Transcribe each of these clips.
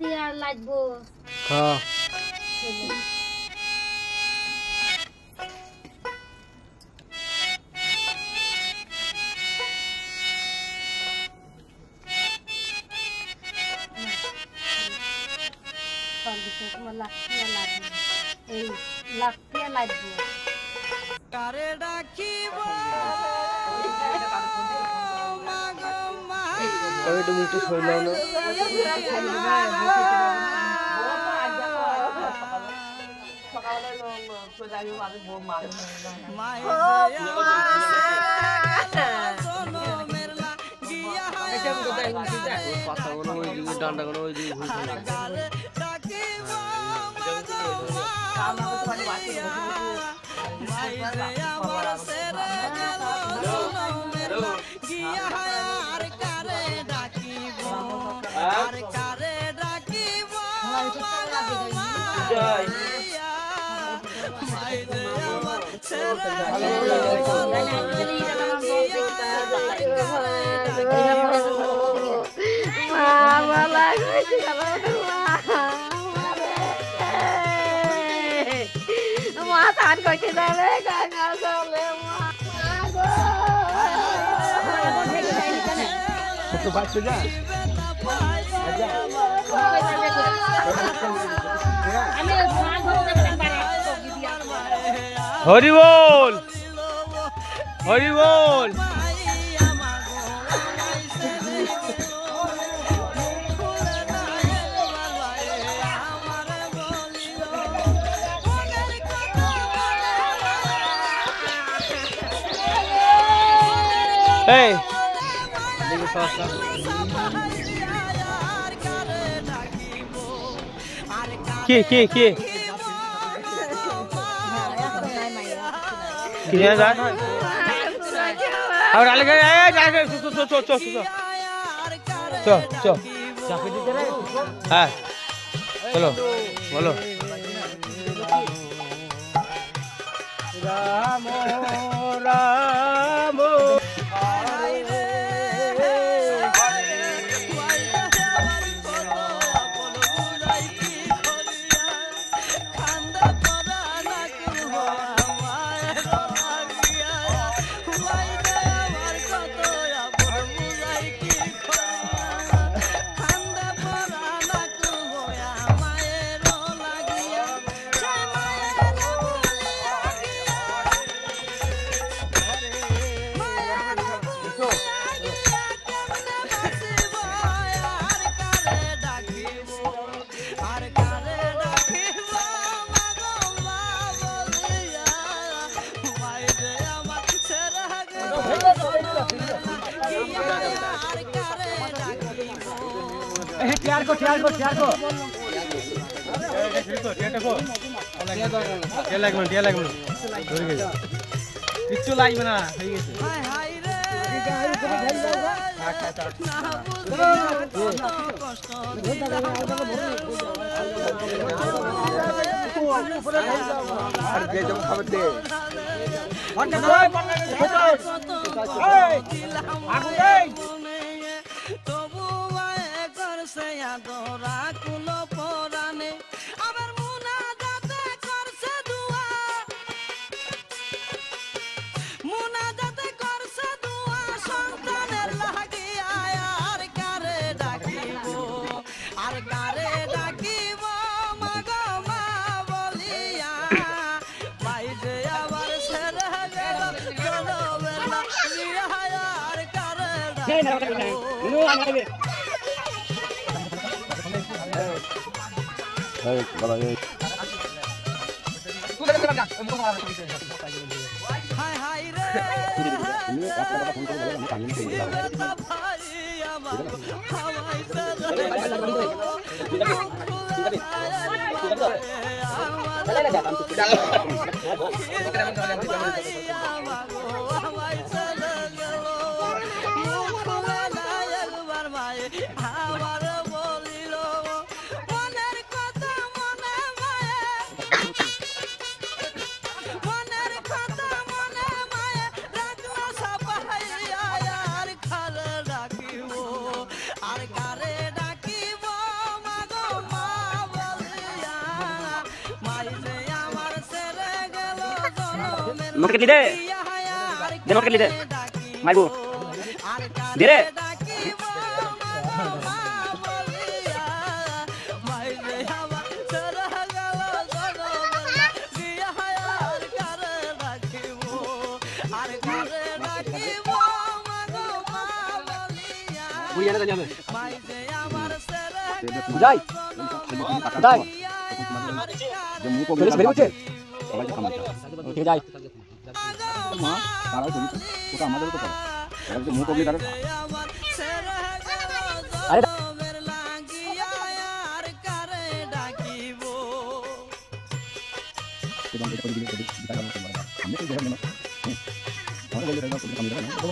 লাঠি আর লাগবো। হ্যাঁ তোমার লাঠি আর লাগবে, এই লাঠি আর লাগবো। কারে ডাকিব আমি তুমি একটু শৈলাও না পাতাগুলো ওই দিকে ডান্ডাগুলো ওই দিকে হরি বল হরি বল এই কে কে কে কিনে যা আর আলে গয়ে যা চো চাকরি দিতে রে হ্যাঁ চলো বলো রাম রাম तैयार को किच्छु लागबे ना হয়ে গেছে আর যে জম খাবার দে তবু করছে আদরা কুলো পরানে আবার মুনা যাতে করছে দুয়া মুনা যাতে করছে দুয়া সন্তানের লাগিয়া আর কারে ডাকিব মাগো মা বলিয়া বাইরে আবার ছেড়ে গেল জনবেলা জিয়া আর কারে ডাকিব Hey, para ahí. High high রে তুমি আপনারা ফোন করে বলেন আমি পানি নিয়ে যাবো ভাই আমার হাওয়াই আমার বলিল মনের কথা মনে মনের কথা মনে মায়ে রাখলো সবাইয়া আর কারে ডাকিব মাগো নোট কেটলি দে দে নোট কেটলি দে মাইবু দে রে বুঝাই বুঝাই বুঝাই যে মুখ ওগুলো বেরিয়ে হচ্ছে সবাইকে খামাচ্ছে ঠিক যাই মা তারাও করি ওটা আমাদেরও তো করে এরা যে মুখ ওগুলো তারা আরে এবং এটা করে দিলে বিটা করতে পারবে আমি তো দেখব না আমরা বলি এটা করে কামিয়ে না তো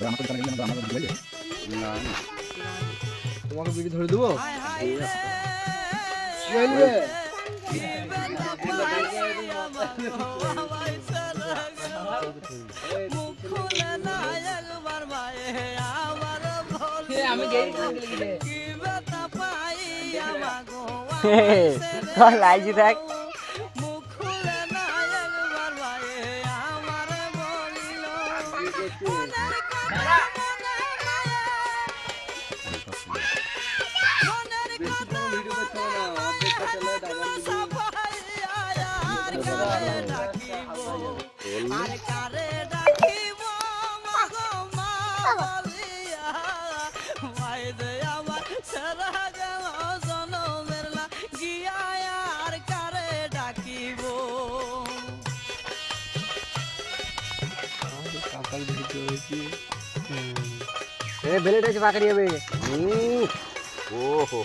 আমাদের কাছে গেলে আমাদের বলে না তোমাকে বিড়ি ধরে দেবো চলবে আমি লাইজি দেখ ए बेलेट से पकड़ी है बे ओ हो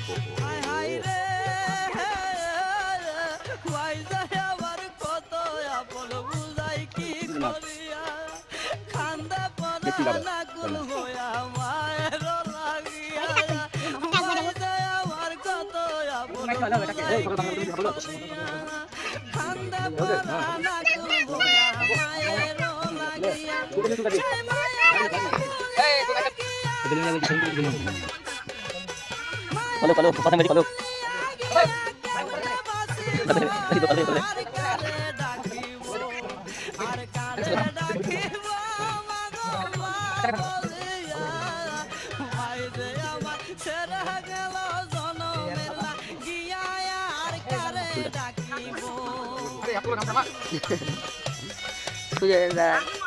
Kalau pasang balik kalau. Sudah